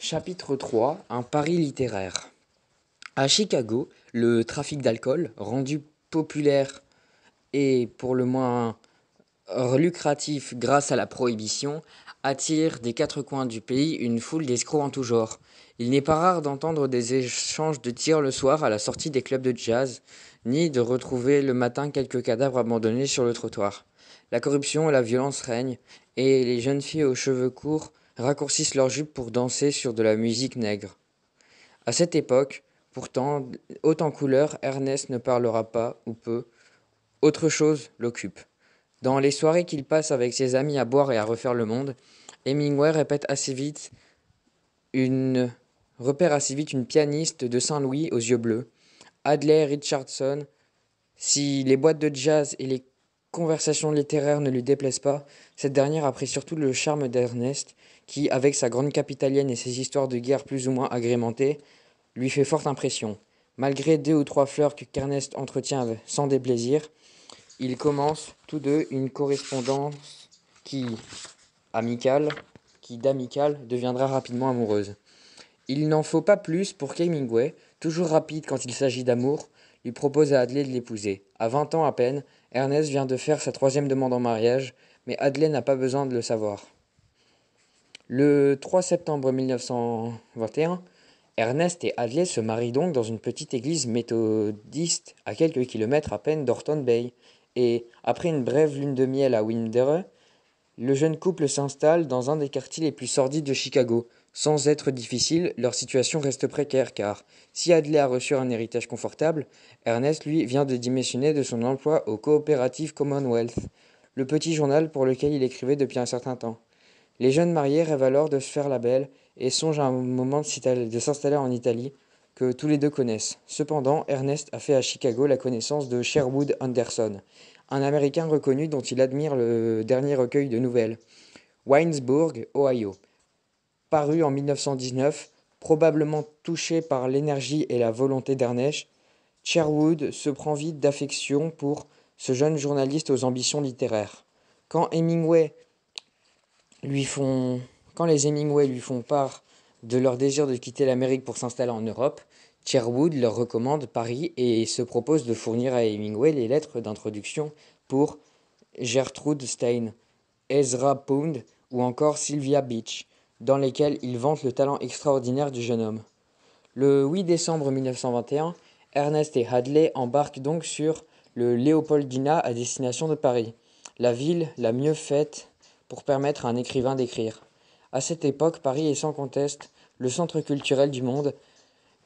Chapitre 3. Un pari littéraire. À Chicago, le trafic d'alcool, rendu populaire et pour le moins lucratif grâce à la prohibition, attire des quatre coins du pays une foule d'escrocs en tout genre. Il n'est pas rare d'entendre des échanges de tirs le soir à la sortie des clubs de jazz, ni de retrouver le matin quelques cadavres abandonnés sur le trottoir. La corruption et la violence règnent, et les jeunes filles aux cheveux courts raccourcissent leurs jupes pour danser sur de la musique nègre. À cette époque, pourtant, haut en couleur, Ernest ne parlera pas, ou peu. Autre chose l'occupe. Dans les soirées qu'il passe avec ses amis à boire et à refaire le monde, Hemingway une... repère assez vite une pianiste de Saint-Louis aux yeux bleus, Adlai Richardson. Si les boîtes de jazz et les conversations littéraires ne lui déplaisent pas, cette dernière apprécie surtout le charme d'Ernest, qui, avec sa grande capitalienne et ses histoires de guerre plus ou moins agrémentées, lui fait forte impression. Malgré 2 ou 3 fleurs qu'Ernest entretient sans déplaisir, ils commencent tous deux une correspondance qui, amicale, qui d'amicale deviendra rapidement amoureuse. Il n'en faut pas plus pour qu'Hemingway, toujours rapide quand il s'agit d'amour, lui propose à Adlai de l'épouser. À 20 ans à peine, Ernest vient de faire sa 3e demande en mariage, mais Adlai n'a pas besoin de le savoir. Le 3 septembre 1921, Ernest et Adlai se marient donc dans une petite église méthodiste à quelques kilomètres à peine d'Horton Bay. Et, après une brève lune de miel à Windsor, le jeune couple s'installe dans un des quartiers les plus sordides de Chicago. Sans être difficile, leur situation reste précaire car, si Adlai a reçu un héritage confortable, Ernest, lui, vient de démissionner de son emploi au Cooperative Commonwealth, le petit journal pour lequel il écrivait depuis un certain temps. Les jeunes mariés rêvent alors de se faire la belle et songent à un moment de s'installer en Italie, que tous les deux connaissent. Cependant, Ernest a fait à Chicago la connaissance de Sherwood Anderson, un Américain reconnu dont il admire le dernier recueil de nouvelles, Waynesburg, Ohio. Paru en 1919, probablement touché par l'énergie et la volonté d'Ernest, Sherwood se prend vite d'affection pour ce jeune journaliste aux ambitions littéraires. Quand Hemingway lui font, Quand les Hemingway lui font part de leur désir de quitter l'Amérique pour s'installer en Europe, Sherwood leur recommande Paris et se propose de fournir à Hemingway les lettres d'introduction pour Gertrude Stein, Ezra Pound ou encore Sylvia Beach, dans lesquelles il vante le talent extraordinaire du jeune homme. Le 8 décembre 1921, Ernest et Adlai embarquent donc sur le Leopoldina à destination de Paris, la ville la mieux faite pour permettre à un écrivain d'écrire. À cette époque, Paris est sans conteste le centre culturel du monde,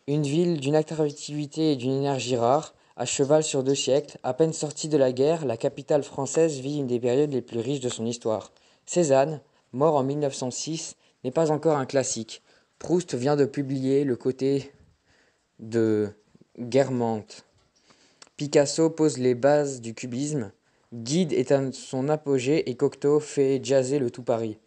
une ville d'une attractivité et d'une énergie rares, à cheval sur 2 siècles. À peine sortie de la guerre, la capitale française vit une des périodes les plus riches de son histoire. Cézanne, mort en 1906, n'est pas encore un classique. Proust vient de publier Le Côté de Guermantes. Picasso pose les bases du cubisme. Guide est à son apogée et Cocteau fait jazzer le tout Paris.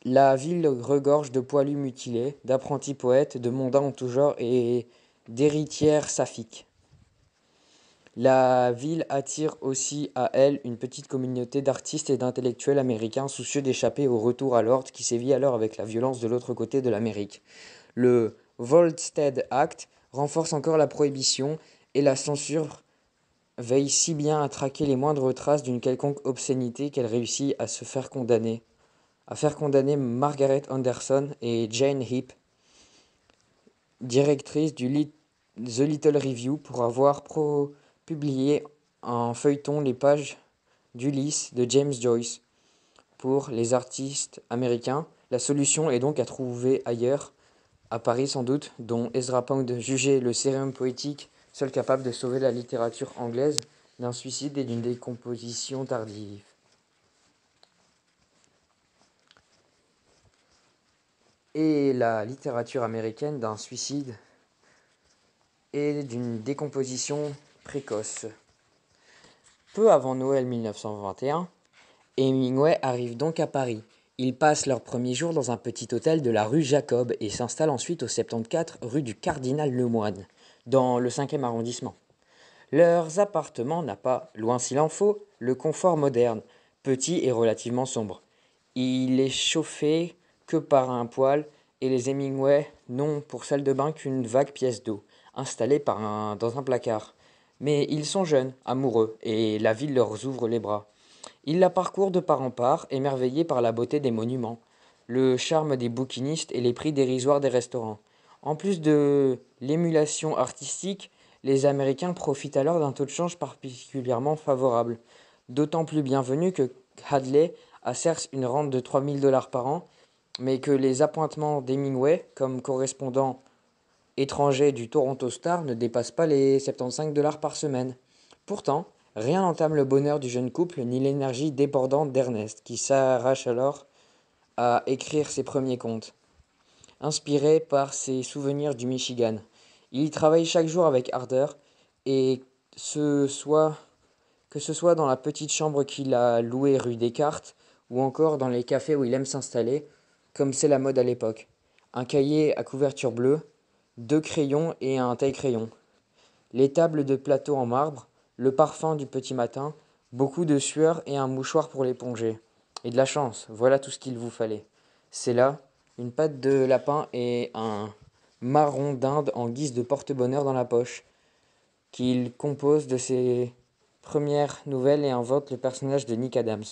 La ville regorge de poilus mutilés, d'apprentis poètes, de mondains en tout genre et d'héritières saphiques. La ville attire aussi à elle une petite communauté d'artistes et d'intellectuels américains soucieux d'échapper au retour à l'ordre qui sévit alors avec la violence de l'autre côté de l'Amérique. Le Volstead Act renforce encore la prohibition et la censure veille si bien à traquer les moindres traces d'une quelconque obscénité qu'elle réussit à faire condamner Margaret Anderson et Jane Heap, directrice du The Little Review, pour avoir publié en feuilleton les pages d'Ulysse de James Joyce. Pour les artistes américains, la solution est donc à trouver ailleurs, à Paris sans doute, dont Ezra Pound jugeait le sérum poétique seul capable de sauver la littérature anglaise d'un suicide et d'une décomposition tardive. Et la littérature américaine d'un suicide et d'une décomposition précoce. Peu avant Noël 1921, Hemingway arrive donc à Paris. Ils passent leur premier jour dans un petit hôtel de la rue Jacob et s'installent ensuite au 74 rue du Cardinal Lemoine, dans le 5e arrondissement. Leurs appartements n'a pas, loin s'il en faut, le confort moderne, petit et relativement sombre. Il est chauffé que par un poêle et les Hemingway n'ont pour salle de bain qu'une vague pièce d'eau, installée dans un placard. Mais ils sont jeunes, amoureux, et la ville leur ouvre les bras. Ils la parcourent de part en part, émerveillés par la beauté des monuments, le charme des bouquinistes et les prix dérisoires des restaurants. En plus de l'émulation artistique, les Américains profitent alors d'un taux de change particulièrement favorable, d'autant plus bienvenu que Hadley a certes une rente de 3 000 $ par an, mais que les appointements d'Hemingway comme correspondant étranger du Toronto Star ne dépassent pas les 75 $ par semaine. Pourtant, rien n'entame le bonheur du jeune couple ni l'énergie débordante d'Ernest, qui s'arrache alors à écrire ses premiers contes, inspiré par ses souvenirs du Michigan. Il y travaille chaque jour avec ardeur, et que ce soit dans la petite chambre qu'il a louée rue Descartes, ou encore dans les cafés où il aime s'installer, comme c'est la mode à l'époque. Un cahier à couverture bleue, 2 crayons et un taille-crayon. Les tables de plateau en marbre, le parfum du petit matin, beaucoup de sueur et un mouchoir pour l'éponger. Et de la chance, voilà tout ce qu'il vous fallait. C'est là, une patte de lapin et un marron d'Inde en guise de porte-bonheur dans la poche, qu'il compose de ses premières nouvelles et invente le personnage de Nick Adams.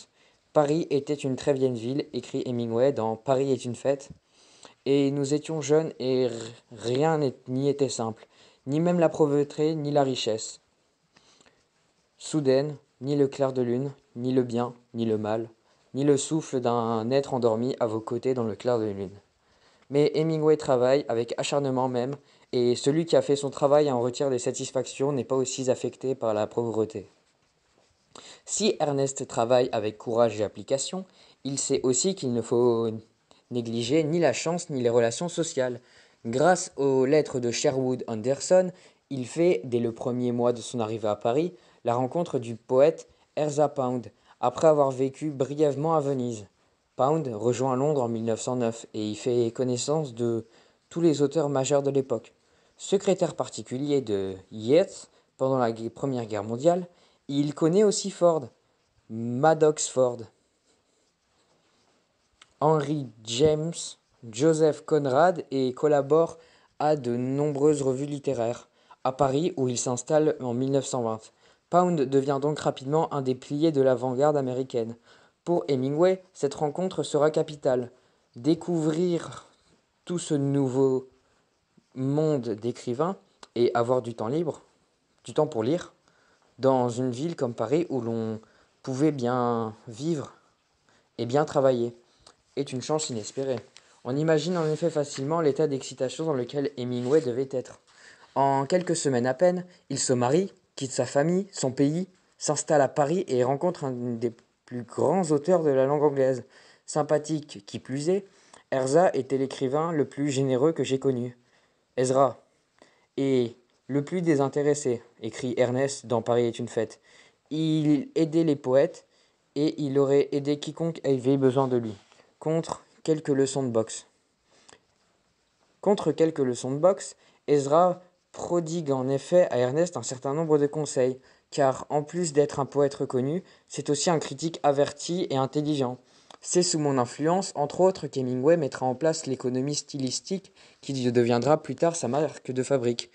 Paris était une très vieille ville, écrit Hemingway dans Paris est une fête, et nous étions jeunes et rien n'y était simple, ni même la pauvreté, ni la richesse. Soudaine, ni le clair de lune, ni le bien, ni le mal, ni le souffle d'un être endormi à vos côtés dans le clair de lune. Mais Hemingway travaille avec acharnement même, et celui qui a fait son travail en retire des satisfactions n'est pas aussi affecté par la pauvreté. Si Ernest travaille avec courage et application, il sait aussi qu'il ne faut négliger ni la chance ni les relations sociales. Grâce aux lettres de Sherwood Anderson, il fait, dès le premier mois de son arrivée à Paris, la rencontre du poète Ezra Pound, après avoir vécu brièvement à Venise. Pound rejoint Londres en 1909 et y fait connaissance de tous les auteurs majeurs de l'époque. Secrétaire particulier de Yeats pendant la Première Guerre mondiale, il connaît aussi Ford, Maddox Ford, Henry James, Joseph Conrad et collabore à de nombreuses revues littéraires, à Paris où il s'installe en 1920. Pound devient donc rapidement un des piliers de l'avant-garde américaine. Pour Hemingway, cette rencontre sera capitale. Découvrir tout ce nouveau monde d'écrivains et avoir du temps libre, du temps pour lire, dans une ville comme Paris où l'on pouvait bien vivre et bien travailler, est une chance inespérée. On imagine en effet facilement l'état d'excitation dans lequel Hemingway devait être. En quelques semaines à peine, il se marie, quitte sa famille, son pays, s'installe à Paris et rencontre un des plus grands auteurs de la langue anglaise. Sympathique qui plus est, Ezra était l'écrivain le plus généreux que j'ai connu. Ezra est le plus désintéressé, écrit Ernest dans Paris est une fête. Il aidait les poètes et il aurait aidé quiconque avait besoin de lui. Contre quelques leçons de boxe. Contre quelques leçons de boxe, Ezra prodigue en effet à Ernest un certain nombre de conseils, car en plus d'être un poète reconnu, c'est aussi un critique averti et intelligent. C'est sous mon influence, entre autres, qu'Hemingway mettra en place l'économie stylistique qui deviendra plus tard sa marque de fabrique.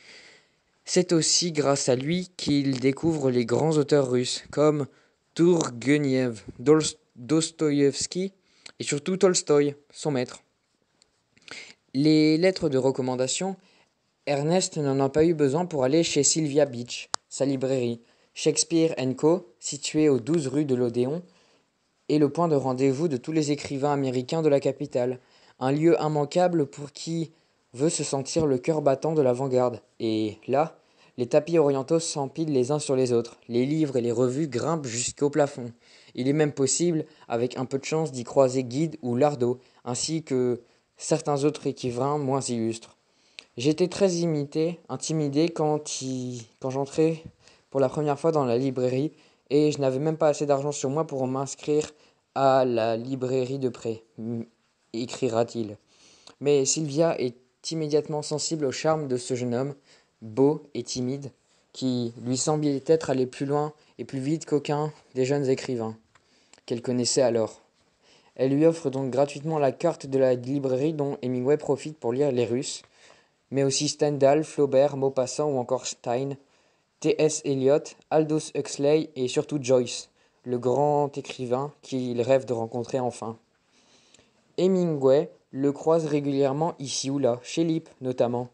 C'est aussi grâce à lui qu'il découvre les grands auteurs russes, comme Tourgueniev, Dostoïevski et surtout Tolstoï, son maître. Les lettres de recommandation, Ernest n'en a pas eu besoin pour aller chez Sylvia Beach, sa librairie. Shakespeare & Co., située aux 12 rue de l'Odéon, est le point de rendez-vous de tous les écrivains américains de la capitale. Un lieu immanquable pour qui veut se sentir le cœur battant de l'avant-garde. Et là, les tapis orientaux s'empilent les uns sur les autres. Les livres et les revues grimpent jusqu'au plafond. Il est même possible, avec un peu de chance, d'y croiser Guide ou Lardot, ainsi que certains autres écrivains moins illustres. J'étais très intimidé quand j'entrais pour la première fois dans la librairie et je n'avais même pas assez d'argent sur moi pour m'inscrire à la librairie de près, écrira-t-il. Mais Sylvia est immédiatement sensible au charme de ce jeune homme, beau et timide, qui lui semblait être allé plus loin et plus vite qu'aucun des jeunes écrivains qu'elle connaissait alors. Elle lui offre donc gratuitement la carte de la librairie dont Hemingway profite pour lire les Russes, mais aussi Stendhal, Flaubert, Maupassant ou encore Stein, T.S. Eliot, Aldous Huxley et surtout Joyce, le grand écrivain qu'il rêve de rencontrer enfin. Hemingway le croise régulièrement ici ou là, chez Lippe notamment,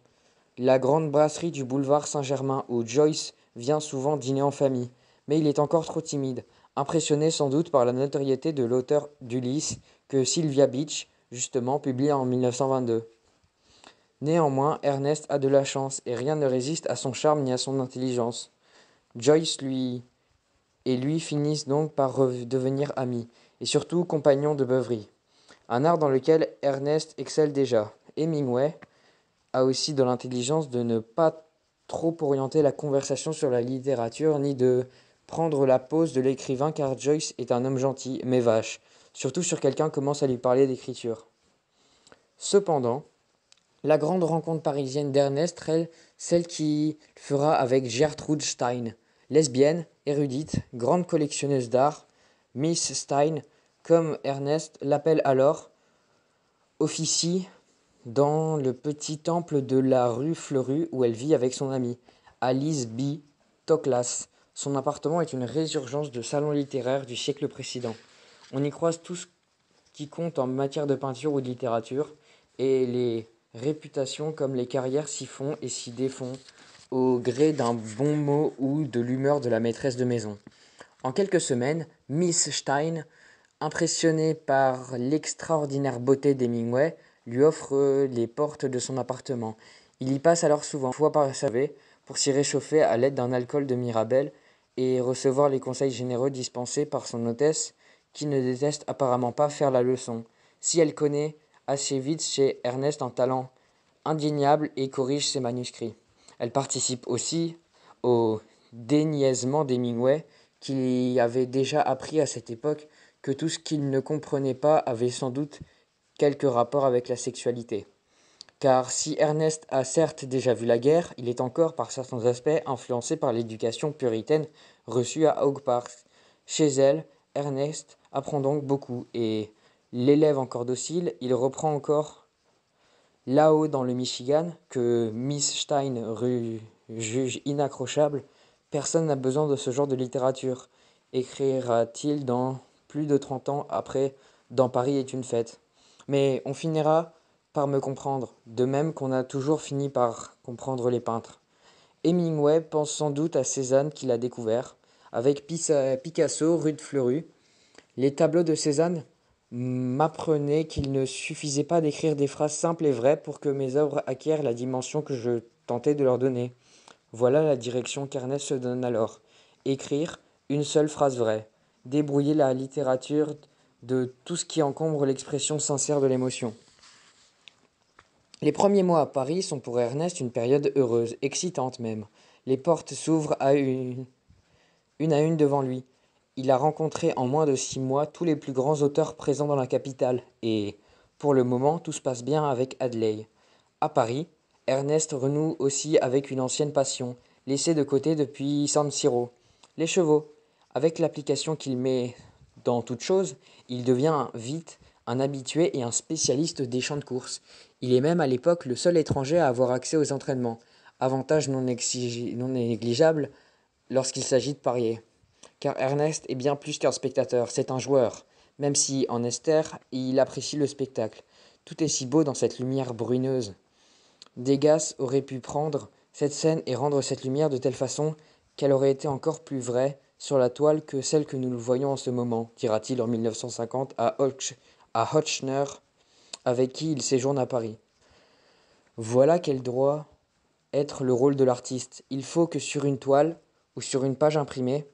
la grande brasserie du boulevard Saint-Germain où Joyce vient souvent dîner en famille, mais il est encore trop timide, impressionné sans doute par la notoriété de l'auteur d'Ulysse que Sylvia Beach, justement, publie en 1922. Néanmoins, Ernest a de la chance et rien ne résiste à son charme ni à son intelligence. Joyce lui finissent donc par devenir amis, et surtout compagnons de beuverie, un art dans lequel Ernest excelle déjà. Hemingway a aussi de l'intelligence de ne pas trop orienter la conversation sur la littérature, ni de prendre la pose de l'écrivain, car Joyce est un homme gentil, mais vache, surtout sur quelqu'un commence à lui parler d'écriture. Cependant, la grande rencontre parisienne d'Ernest, celle qu'il fera avec Gertrude Stein, lesbienne, érudite, grande collectionneuse d'art, Miss Stein, comme Ernest l'appelle alors, officie dans le petit temple de la rue Fleury où elle vit avec son amie, Alice B. Toklas. Son appartement est une résurgence de salon littéraire du siècle précédent. On y croise tout ce qui compte en matière de peinture ou de littérature, et les réputations comme les carrières s'y font et s'y défont au gré d'un bon mot ou de l'humeur de la maîtresse de maison. En quelques semaines, Miss Stein, impressionnée par l'extraordinaire beauté d'Hemingway, lui offre les portes de son appartement. Il y passe alors souvent, fois par semaine, pour s'y réchauffer à l'aide d'un alcool de Mirabelle et recevoir les conseils généreux dispensés par son hôtesse, qui ne déteste apparemment pas faire la leçon, si elle connaît assez vite chez Ernest un talent indéniable et corrige ses manuscrits. Elle participe aussi au déniaisement d'Hemingway, qui avait déjà appris à cette époque que tout ce qu'il ne comprenait pas avait sans doute quelque rapport avec la sexualité. Car si Ernest a certes déjà vu la guerre, il est encore, par certains aspects, influencé par l'éducation puritaine reçue à Oak Park. Chez elle, Ernest apprend donc beaucoup, et l'élève encore docile, il reprend encore là-haut dans le Michigan, que Miss Stein juge inaccrochable. Personne n'a besoin de ce genre de littérature, écrira-t-il dans plus de 30 ans après Dans Paris est une fête. Mais on finira par me comprendre, de même qu'on a toujours fini par comprendre les peintres. Hemingway pense sans doute à Cézanne qu'il a découvert, avec Picasso, rue de Fleurus. Les tableaux de Cézanne m'apprenaient qu'il ne suffisait pas d'écrire des phrases simples et vraies pour que mes œuvres acquièrent la dimension que je tentais de leur donner. Voilà la direction qu'Ernest se donne alors. Écrire une seule phrase vraie. Débrouiller la littérature de tout ce qui encombre l'expression sincère de l'émotion. Les premiers mois à Paris sont pour Ernest une période heureuse, excitante même. Les portes s'ouvrent une à une devant lui. Il a rencontré en moins de 6 mois tous les plus grands auteurs présents dans la capitale, et, pour le moment, tout se passe bien avec Adley. À Paris, Ernest renoue aussi avec une ancienne passion, laissée de côté depuis San Siro, les chevaux. Avec l'application qu'il met dans toute chose, il devient vite un habitué et un spécialiste des champs de course. Il est même à l'époque le seul étranger à avoir accès aux entraînements, avantage non négligeable lorsqu'il s'agit de parier. Car Ernest est bien plus qu'un spectateur, c'est un joueur, même si, en Esther, il apprécie le spectacle. Tout est si beau dans cette lumière bruneuse. Degas aurait pu prendre cette scène et rendre cette lumière de telle façon qu'elle aurait été encore plus vraie sur la toile que celle que nous le voyons en ce moment, dira-t-il en 1950 à Hotchner, avec qui il séjourne à Paris. Voilà quel doit être le rôle de l'artiste. Il faut que sur une toile ou sur une page imprimée,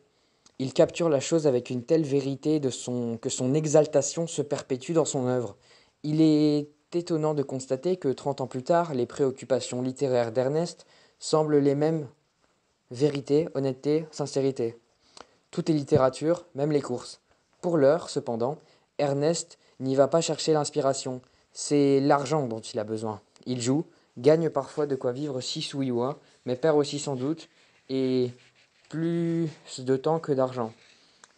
il capture la chose avec une telle vérité que son exaltation se perpétue dans son œuvre. Il est étonnant de constater que 30 ans plus tard, les préoccupations littéraires d'Ernest semblent les mêmes: vérité, honnêteté, sincérité. Tout est littérature, même les courses. Pour l'heure, cependant, Ernest n'y va pas chercher l'inspiration. C'est l'argent dont il a besoin. Il joue, gagne parfois de quoi vivre 6 ou 8 mois, mais perd aussi sans doute, et plus de temps que d'argent.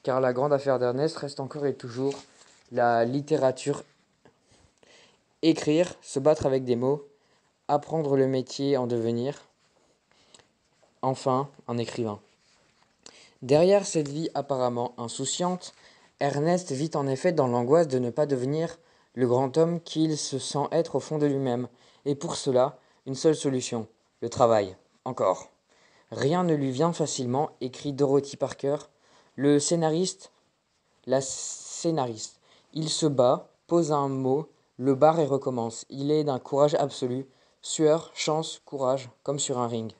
Car la grande affaire d'Ernest reste encore et toujours la littérature, écrire, se battre avec des mots, apprendre le métier en devenir, enfin un écrivain. Derrière cette vie apparemment insouciante, Ernest vit en effet dans l'angoisse de ne pas devenir le grand homme qu'il se sent être au fond de lui-même, et pour cela, une seule solution, le travail, encore. Rien ne lui vient facilement, écrit Dorothy Parker, le scénariste, la scénariste. Il se bat, pose un mot, le barre et recommence. Il est d'un courage absolu, sueur, chance, courage, comme sur un ring.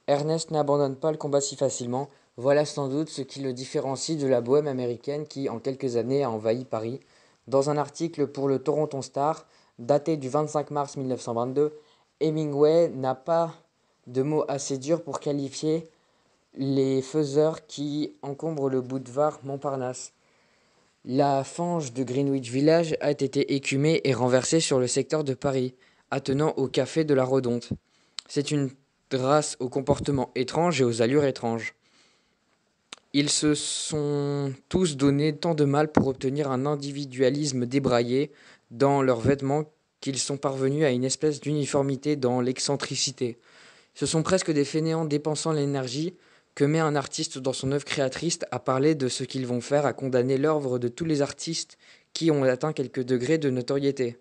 Ernest n'abandonne pas le combat si facilement, voilà sans doute ce qui le différencie de la bohème américaine qui, en quelques années, a envahi Paris. Dans un article pour le Toronto Star, daté du 25 mars 1922, Hemingway n'a pas de mots assez durs pour qualifier les faiseurs qui encombrent le boulevard Montparnasse. La fange de Greenwich Village a été écumée et renversée sur le secteur de Paris, attenant au café de la Rodonte. C'est une race aux comportements étranges et aux allures étranges. Ils se sont tous donné tant de mal pour obtenir un individualisme débraillé dans leurs vêtements qu'ils sont parvenus à une espèce d'uniformité dans l'excentricité. Ce sont presque des fainéants dépensant l'énergie que met un artiste dans son œuvre créatrice à parler de ce qu'ils vont faire, à condamner l'œuvre de tous les artistes qui ont atteint quelques degrés de notoriété.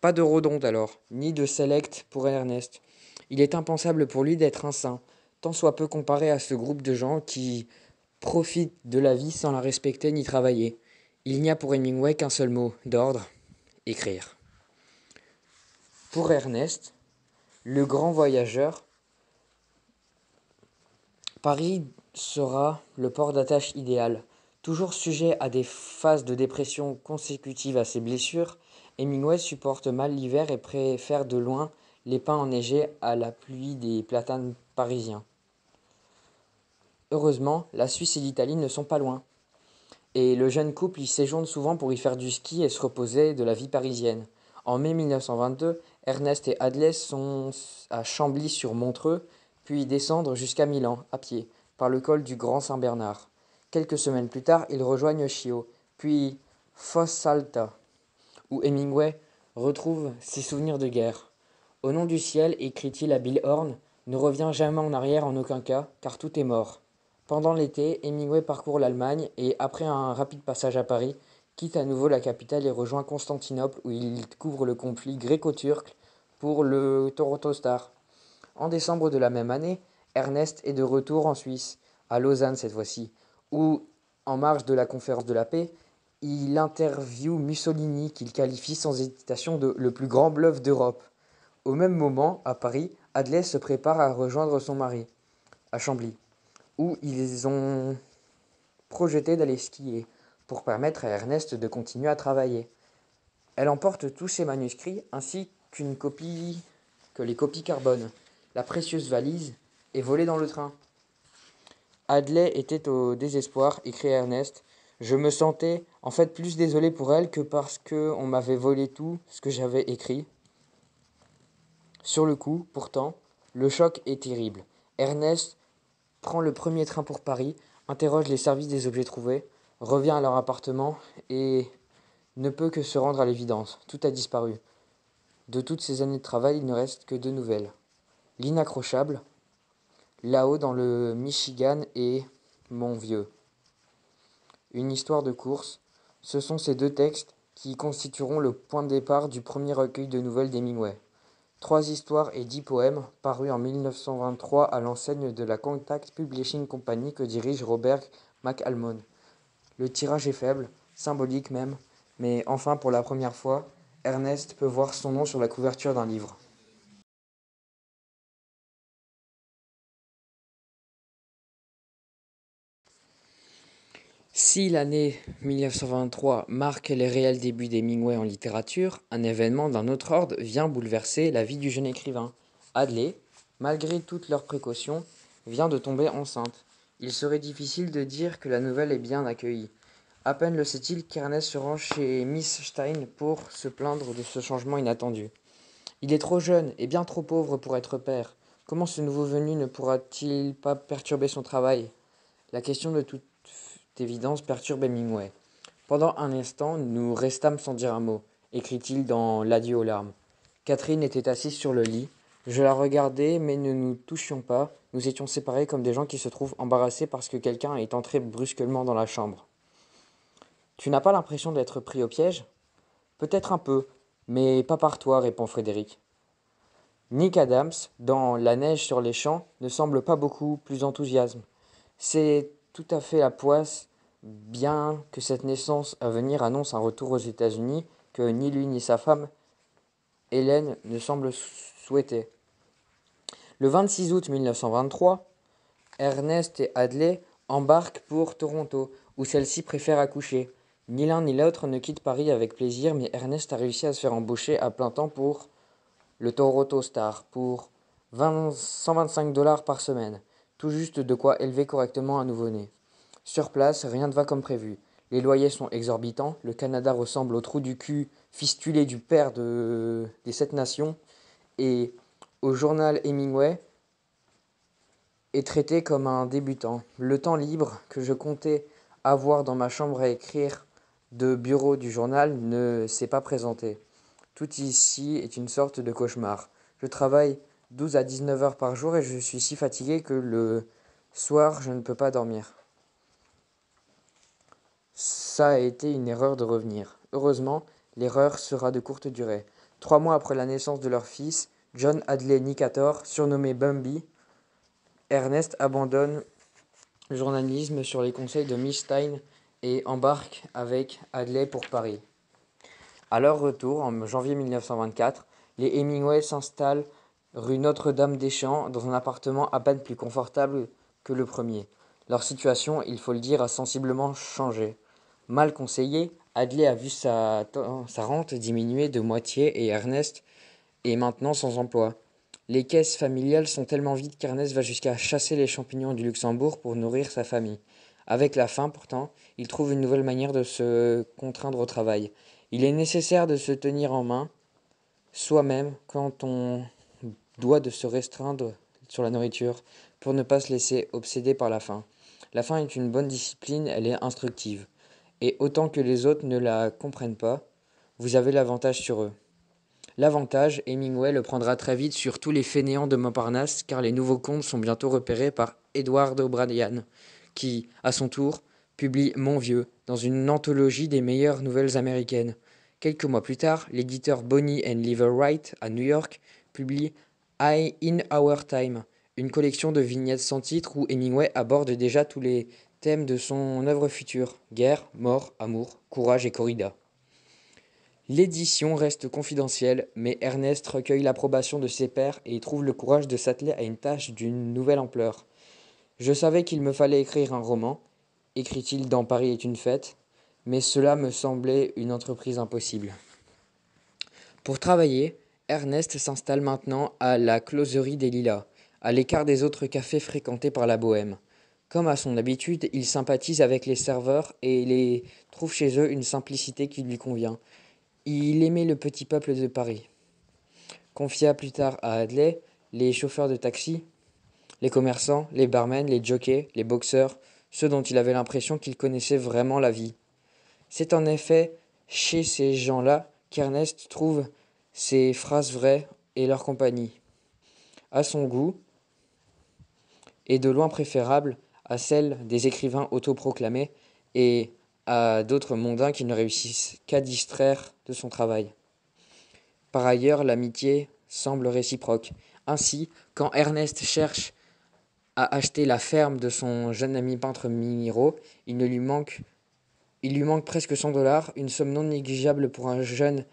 Pas de Rodonte alors, ni de Select pour Ernest. Il est impensable pour lui d'être un saint, tant soit peu comparé à ce groupe de gens qui profitent de la vie sans la respecter ni travailler. Il n'y a pour Hemingway qu'un seul mot d'ordre, écrire. Pour Ernest, le grand voyageur, Paris sera le port d'attache idéal. Toujours sujet à des phases de dépression consécutives à ses blessures, Hemingway supporte mal l'hiver et préfère de loin les pins enneigés à la pluie des platanes parisiens. Heureusement, la Suisse et l'Italie ne sont pas loin, et le jeune couple y séjourne souvent pour y faire du ski et se reposer de la vie parisienne. En mai 1922, Ernest et Adlai sont à Chambly-sur-Montreux, puis descendre jusqu'à Milan, à pied, par le col du Grand Saint-Bernard. Quelques semaines plus tard, ils rejoignent Chio, puis Fossalta, où Hemingway retrouve ses souvenirs de guerre. Au nom du ciel, écrit-il à Bill Horn, ne reviens jamais en arrière en aucun cas, car tout est mort. Pendant l'été, Hemingway parcourt l'Allemagne et, après un rapide passage à Paris, quitte à nouveau la capitale et rejoint Constantinople où il couvre le conflit gréco-turc pour le Toronto Star. En décembre de la même année, Ernest est de retour en Suisse, à Lausanne cette fois-ci, où, en marge de la conférence de la paix, il interviewe Mussolini qu'il qualifie sans hésitation de le plus grand bluff d'Europe. Au même moment, à Paris, Adlai se prépare à rejoindre son mari, à Chambly, où ils ont projeté d'aller skier, pour permettre à Ernest de continuer à travailler. Elle emporte tous ses manuscrits ainsi que les copies carbone. La précieuse valise est volée dans le train. Adlai était au désespoir, écrit Ernest. Je me sentais en fait plus désolé pour elle que parce qu'on m'avait volé tout ce que j'avais écrit. Sur le coup, pourtant, le choc est terrible. Ernest prend le premier train pour Paris, interroge les services des objets trouvés, revient à leur appartement et ne peut que se rendre à l'évidence. Tout a disparu. De toutes ces années de travail, il ne reste que 2 nouvelles. L'inaccrochable, là-haut dans le Michigan, et Mon vieux. Une histoire de course. Ce sont ces 2 textes qui constitueront le point de départ du premier recueil de nouvelles d'Hemingway. 3 histoires et 10 poèmes, parus en 1923 à l'enseigne de la Contact Publishing Company que dirige Robert McAlmon. Le tirage est faible, symbolique même, mais enfin pour la première fois, Ernest peut voir son nom sur la couverture d'un livre. Si l'année 1923 marque les réels débuts d'Hemingway en littérature, un événement d'un autre ordre vient bouleverser la vie du jeune écrivain. Adlai, malgré toutes leurs précautions, vient de tomber enceinte. Il serait difficile de dire que la nouvelle est bien accueillie. À peine le sait-il qu'Ernest se rend chez Miss Stein pour se plaindre de ce changement inattendu. Il est trop jeune et bien trop pauvre pour être père. Comment ce nouveau venu ne pourra-t-il pas perturber son travail? La question de toute évidence perturbe Hemingway. Pendant un instant, nous restâmes sans dire un mot, écrit-il dans L'adieu aux larmes. Catherine était assise sur le lit. Je la regardais, mais ne nous touchions pas. Nous étions séparés comme des gens qui se trouvent embarrassés parce que quelqu'un est entré brusquement dans la chambre. Tu n'as pas l'impression d'être pris au piège? Peut-être un peu, mais pas par toi, répond Frédéric. Nick Adams, dans La neige sur les champs, ne semble pas beaucoup plus enthousiasme. C'est tout à fait la poisse, bien que cette naissance à venir annonce un retour aux États-Unis que ni lui ni sa femme, Hélène, ne semblent souhaiter. Le 26 août 1923, Ernest et Hadley embarquent pour Toronto, où celle-ci préfère accoucher. Ni l'un ni l'autre ne quitte Paris avec plaisir, mais Ernest a réussi à se faire embaucher à plein temps pour le Toronto Star, pour 125 $ par semaine, tout juste de quoi élever correctement un nouveau-né. Sur place, rien ne va comme prévu. Les loyers sont exorbitants, le Canada ressemble au trou du cul fistulé du père des 7 nations, et au journal Hemingway est traité comme un débutant. Le temps libre que je comptais avoir dans ma chambre à écrire de bureau du journal ne s'est pas présenté. Tout ici est une sorte de cauchemar. Je travaille 12 à 19 heures par jour et je suis si fatigué que le soir je ne peux pas dormir. Ça a été une erreur de revenir. Heureusement, l'erreur sera de courte durée. 3 mois après la naissance de leur fils, John Hadley Nicator, surnommé Bambi, Ernest abandonne le journalisme sur les conseils de Miss Stein et embarque avec Hadley pour Paris. À leur retour, en janvier 1924, les Hemingway s'installent rue Notre-Dame-des-Champs dans un appartement à peine plus confortable que le premier. Leur situation, il faut le dire, a sensiblement changé. Mal conseillé, Hadley a vu sa rente diminuer de moitié et Ernest est maintenant sans emploi. Les caisses familiales sont tellement vides qu'Ernest va jusqu'à chasser les champignons du Luxembourg pour nourrir sa famille. Avec la faim, pourtant, il trouve une nouvelle manière de se contraindre au travail. Il est nécessaire de se tenir en main, soi-même, quand on doit de se restreindre sur la nourriture, pour ne pas se laisser obséder par la faim. La faim est une bonne discipline, elle est instructive. Et autant que les autres ne la comprennent pas, vous avez l'avantage sur eux. L'avantage, Hemingway le prendra très vite sur tous les fainéants de Montparnasse, car les nouveaux contes sont bientôt repérés par Edward O'Brien, qui, à son tour, publie Mon Vieux, dans une anthologie des meilleures nouvelles américaines. Quelques mois plus tard, l'éditeur Bonnie and Lever Wright, à New York, publie In Our Time, une collection de vignettes sans titre où Hemingway aborde déjà tous les thèmes de son œuvre future: guerre, mort, amour, courage et corrida. L'édition reste confidentielle, mais Ernest recueille l'approbation de ses pairs et trouve le courage de s'atteler à une tâche d'une nouvelle ampleur. Je savais qu'il me fallait écrire un roman, écrit-il dans Paris est une fête, mais cela me semblait une entreprise impossible. Pour travailler, Ernest s'installe maintenant à la Closerie des Lilas, à l'écart des autres cafés fréquentés par la bohème. Comme à son habitude, il sympathise avec les serveurs et les trouve chez eux une simplicité qui lui convient. Il aimait le petit peuple de Paris. Confia plus tard à Hadley les chauffeurs de taxi, les commerçants, les barmen, les jockeys, les boxeurs, ceux dont il avait l'impression qu'ils connaissaient vraiment la vie. C'est en effet chez ces gens-là qu'Ernest trouve ses phrases vraies et leur compagnie, à son goût, est de loin préférable à celle des écrivains autoproclamés et à d'autres mondains qui ne réussissent qu'à distraire de son travail. Par ailleurs, l'amitié semble réciproque. Ainsi, quand Ernest cherche à acheter la ferme de son jeune ami peintre Miro, il lui manque presque 100 $, une somme non négligeable pour un jeune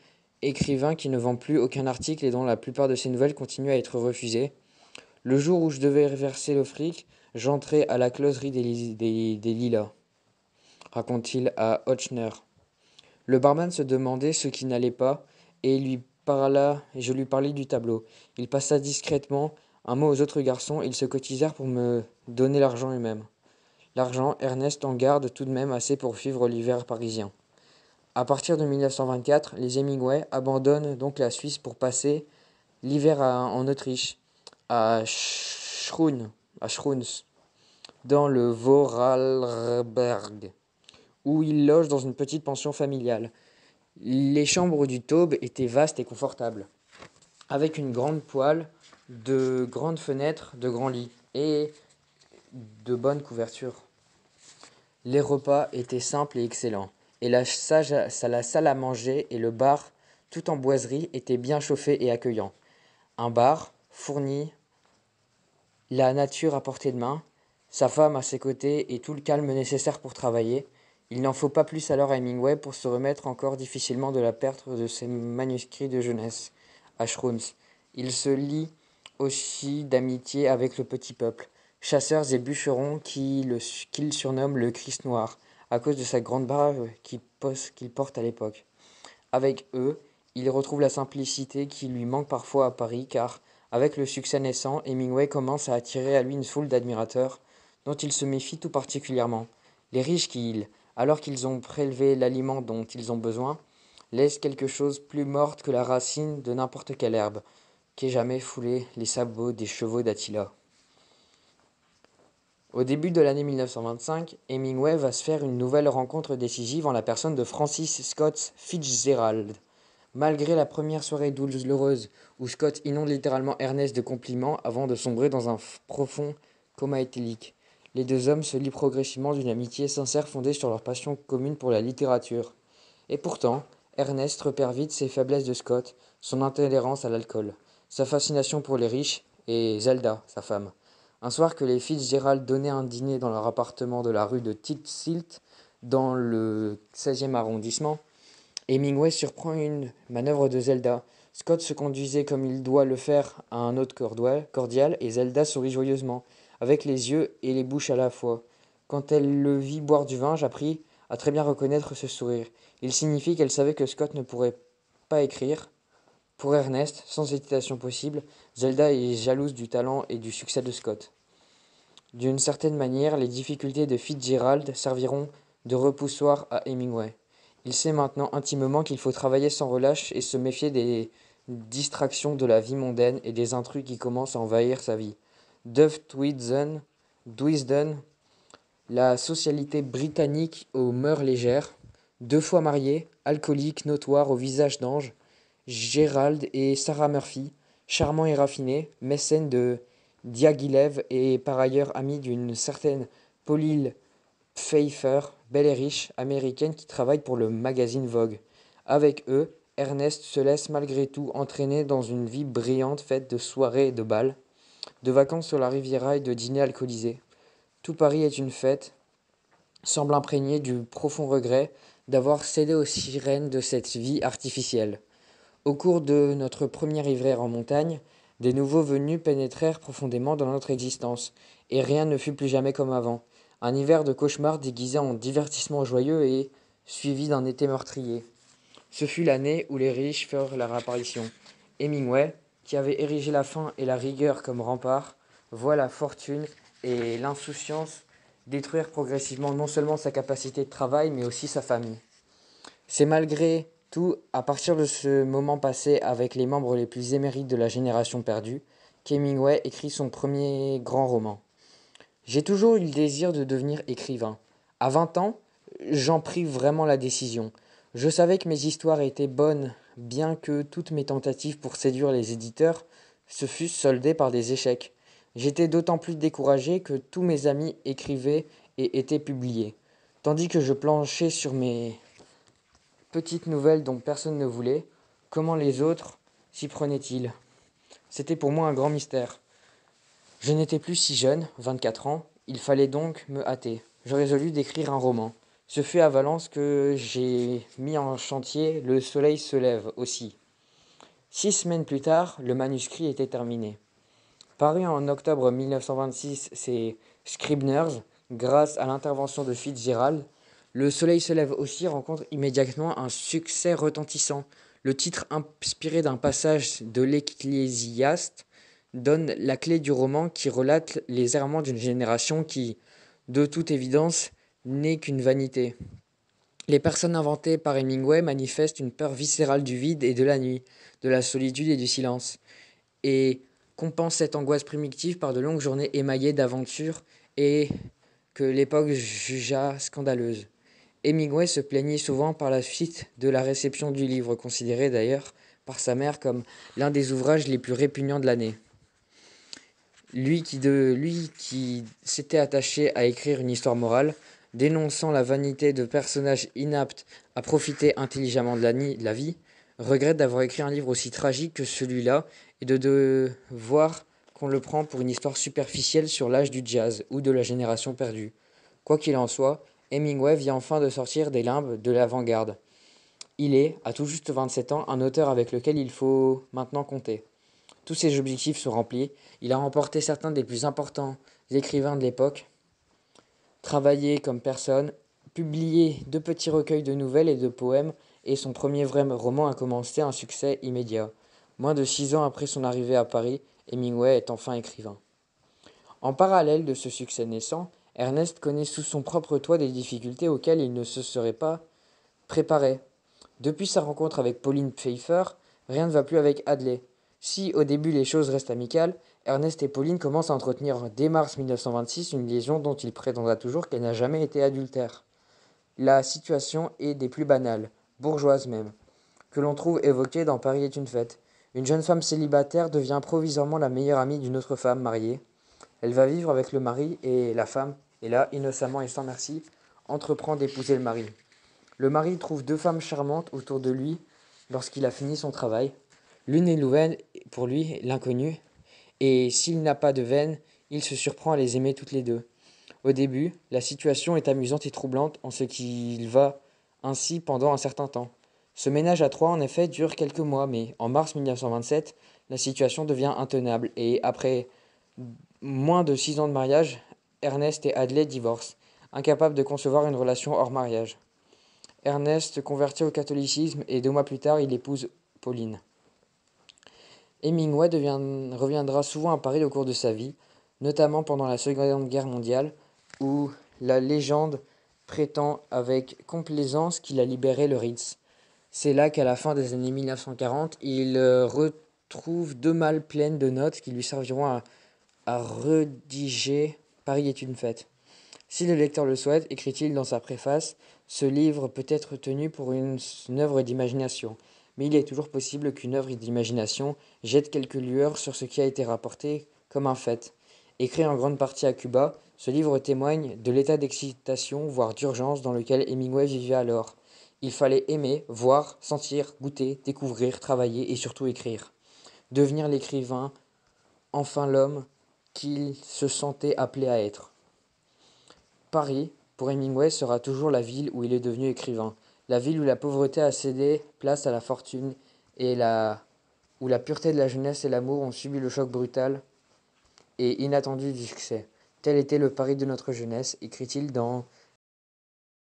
écrivain qui ne vend plus aucun article et dont la plupart de ses nouvelles continuent à être refusées. Le jour où je devais verser le fric, j'entrai à la closerie des Lilas, raconte-t-il à Ochner. Le barman se demandait ce qui n'allait pas et je lui parlais du tableau. Il passa discrètement un mot aux autres garçons, ils se cotisèrent pour me donner l'argent eux-mêmes. L'argent, Ernest en garde tout de même assez pour vivre l'hiver parisien. À partir de 1924, les Hemingway abandonnent donc la Suisse pour passer l'hiver en Autriche, à Schruns, dans le Vorarlberg, où il loge dans une petite pension familiale. Les chambres du taube étaient vastes et confortables, avec une grande poêle, de grandes fenêtres, de grands lits et de bonnes couvertures. Les repas étaient simples et excellents, et la salle à manger et le bar, tout en boiserie, étaient bien chauffés et accueillants. Un bar fournit la nature à portée de main, sa femme à ses côtés et tout le calme nécessaire pour travailler. Il n'en faut pas plus alors à Hemingway pour se remettre encore difficilement de la perte de ses manuscrits de jeunesse à Shrooms. Il se lie aussi d'amitié avec le petit peuple, chasseurs et bûcherons qu'il surnomme le Christ noir, à cause de sa grande barbe qu'il porte à l'époque. Avec eux, il retrouve la simplicité qui lui manque parfois à Paris, car, avec le succès naissant, Hemingway commence à attirer à lui une foule d'admirateurs, dont il se méfie tout particulièrement. Les riches qui, alors qu'ils ont prélevé l'aliment dont ils ont besoin, laissent quelque chose plus morte que la racine de n'importe quelle herbe, qu'aient jamais foulé les sabots des chevaux d'Attila. Au début de l'année 1925, Hemingway va se faire une nouvelle rencontre décisive en la personne de Francis Scott Fitzgerald. Malgré la première soirée douloureuse où Scott inonde littéralement Ernest de compliments avant de sombrer dans un profond coma éthylique, les deux hommes se lient progressivement d'une amitié sincère fondée sur leur passion commune pour la littérature. Et pourtant, Ernest repère vite ses faiblesses de Scott, son intolérance à l'alcool, sa fascination pour les riches et Zelda, sa femme. Un soir que les Fitzgerald donnaient un dîner dans leur appartement de la rue de Tite-Silt, dans le 16e arrondissement, Hemingway surprend une manœuvre de Zelda. Scott se conduisait comme il doit le faire à un hôte cordial et Zelda sourit joyeusement, avec les yeux et les bouches à la fois. Quand elle le vit boire du vin, j'appris à très bien reconnaître ce sourire. Il signifie qu'elle savait que Scott ne pourrait pas écrire. Pour Ernest, sans hésitation possible, Zelda est jalouse du talent et du succès de Scott. D'une certaine manière, les difficultés de Fitzgerald serviront de repoussoir à Hemingway. Il sait maintenant intimement qu'il faut travailler sans relâche et se méfier des distractions de la vie mondaine et des intrus qui commencent à envahir sa vie. Duff Dwisden, la socialité britannique aux mœurs légères, 2 fois marié, alcoolique, notoire, au visage d'ange, Gerald et Sarah Murphy, charmant et raffiné, mécène de Diaghilev et par ailleurs ami d'une certaine Pauline Pfeiffer, belle et riche, américaine qui travaille pour le magazine Vogue. Avec eux, Ernest se laisse malgré tout entraîner dans une vie brillante faite de soirées et de bals, de vacances sur la Riviera et de dîners alcoolisés. Tout Paris est une fête, semble imprégné du profond regret d'avoir cédé aux sirènes de cette vie artificielle. Au cours de notre première hiver en montagne, des nouveaux venus pénétrèrent profondément dans notre existence, et rien ne fut plus jamais comme avant. Un hiver de cauchemar déguisé en divertissement joyeux et suivi d'un été meurtrier. Ce fut l'année où les riches firent leur apparition. Hemingway, qui avait érigé la faim et la rigueur comme rempart, voit la fortune et l'insouciance détruire progressivement non seulement sa capacité de travail, mais aussi sa famille. C'est malgré tout à partir de ce moment passé avec les membres les plus émérites de la génération perdue qu'Hemingway écrit son premier grand roman. J'ai toujours eu le désir de devenir écrivain. À 20 ans, j'en pris vraiment la décision. Je savais que mes histoires étaient bonnes, bien que toutes mes tentatives pour séduire les éditeurs se fussent soldées par des échecs. J'étais d'autant plus découragé que tous mes amis écrivaient et étaient publiés, tandis que je planchais sur mes petites nouvelles dont personne ne voulait. Comment les autres s'y prenaient-ils? C'était pour moi un grand mystère. Je n'étais plus si jeune, 24 ans, il fallait donc me hâter. Je résolus d'écrire un roman. Ce fut à Valence que j'ai mis en chantier Le Soleil se lève aussi. 6 semaines plus tard, le manuscrit était terminé. Paru en octobre 1926, c'est Scribners, grâce à l'intervention de Fitzgerald. Le Soleil se lève aussi rencontre immédiatement un succès retentissant. Le titre, inspiré d'un passage de l'Ecclésiaste, donne la clé du roman qui relate les errements d'une génération qui, de toute évidence, n'est qu'une vanité. Les personnes inventées par Hemingway manifestent une peur viscérale du vide et de la nuit, de la solitude et du silence, et compensent cette angoisse primitive par de longues journées émaillées d'aventures et que l'époque jugea scandaleuses. Hemingway se plaignit souvent par la suite de la réception du livre, considéré d'ailleurs par sa mère comme l'un des ouvrages les plus répugnants de l'année. Lui qui s'était attaché à écrire une histoire morale, dénonçant la vanité de personnages inaptes à profiter intelligemment de la vie, regrette d'avoir écrit un livre aussi tragique que celui-là et de voir qu'on le prend pour une histoire superficielle sur l'âge du jazz ou de la génération perdue. Quoi qu'il en soit, Hemingway vient enfin de sortir des limbes de l'avant-garde. Il est, à tout juste 27 ans, un auteur avec lequel il faut maintenant compter. Tous ses objectifs sont remplis. Il a remporté certains des plus importants écrivains de l'époque, travaillé comme personne, publié 2 petits recueils de nouvelles et de poèmes, et son premier vrai roman a commencé un succès immédiat. Moins de 6 ans après son arrivée à Paris, Hemingway est enfin écrivain. En parallèle de ce succès naissant, Ernest connaît sous son propre toit des difficultés auxquelles il ne se serait pas préparé. Depuis sa rencontre avec Pauline Pfeiffer, rien ne va plus avec Hadley. Si au début les choses restent amicales, Ernest et Pauline commencent à entretenir dès mars 1926 une liaison dont il prétendra toujours qu'elle n'a jamais été adultère. La situation est des plus banales, bourgeoises même, que l'on trouve évoquée dans Paris est une fête. Une jeune femme célibataire devient provisoirement la meilleure amie d'une autre femme mariée. Elle va vivre avec le mari et la femme, et là, innocemment et sans merci, entreprend d'épouser le mari. Le mari trouve 2 femmes charmantes autour de lui lorsqu'il a fini son travail. L'une est nouvelle pour lui, l'inconnue, et s'il n'a pas de veine, il se surprend à les aimer toutes les deux. Au début, la situation est amusante et troublante en ce qu'il va ainsi pendant un certain temps. Ce ménage à 3 en effet dure quelques mois, mais en mars 1927, la situation devient intenable et après moins de 6 ans de mariage, Ernest et Hadley divorcent, incapables de concevoir une relation hors mariage. Ernest se convertit au catholicisme et 2 mois plus tard, il épouse Pauline. Hemingway reviendra souvent à Paris au cours de sa vie, notamment pendant la Seconde Guerre mondiale, où la légende prétend avec complaisance qu'il a libéré le Ritz. C'est là qu'à la fin des années 1940, il retrouve 2 malles pleines de notes qui lui serviront à rédiger Paris est une fête. Si le lecteur le souhaite, écrit-il dans sa préface, ce livre peut être tenu pour une œuvre d'imagination. Mais il est toujours possible qu'une œuvre d'imagination jette quelques lueurs sur ce qui a été rapporté comme un fait. Écrit en grande partie à Cuba, ce livre témoigne de l'état d'excitation, voire d'urgence dans lequel Hemingway vivait alors. Il fallait aimer, voir, sentir, goûter, découvrir, travailler et surtout écrire. Devenir l'écrivain, enfin l'homme qu'il se sentait appelé à être. Paris, pour Hemingway, sera toujours la ville où il est devenu écrivain, la ville où la pauvreté a cédé place à la fortune et où la pureté de la jeunesse et l'amour ont subi le choc brutal et inattendu du succès. Tel était le Paris de notre jeunesse, écrit-il dans